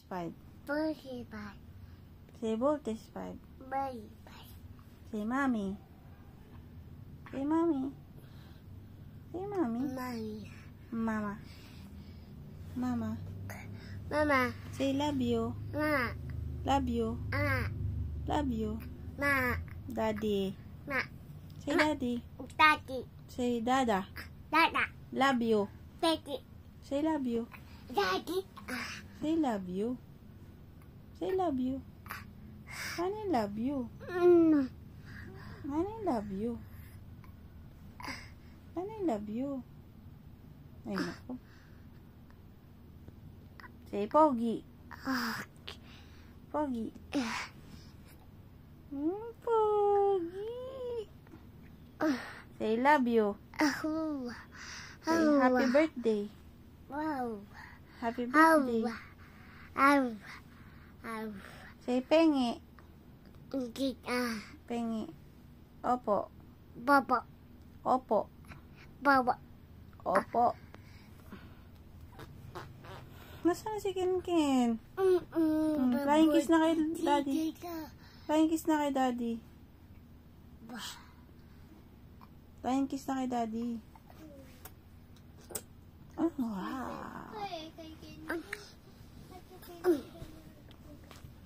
5? 45. Say voltage 5. 45. Say mommy. Say mommy. Say mommy. Mommy. Mama. Mama. Mama. Say love you. Ma. Love you. Love you. Ma. Daddy. Ma. Say daddy. Daddy. Say dada. Dada. Love you. Daddy. Say love you. Daddy. Say love you. Say love you. Honey love you. Honey love you. Honey love you. Ay, naku. Say Pogi. Pogi. Pogi. Say love you. Say happy birthday. Wow. Happy birthday. Say pengi. Pengi. Opo. Baba. Opo. Baba. Opo. Nasaan na si Kinkin? Flying kiss na kay daddy. Flying kiss na kay daddy. Flying kiss na kay daddy. Oh, wow.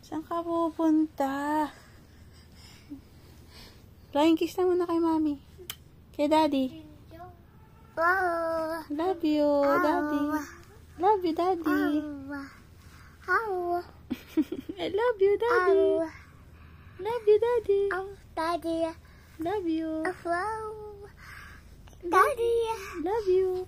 Saan ka pupunta? Flying kiss na muna kay mami. Kay daddy. Love you, daddy. Love you, daddy. I love you, daddy. Love you, daddy. Daddy. Love you. Daddy. Love you.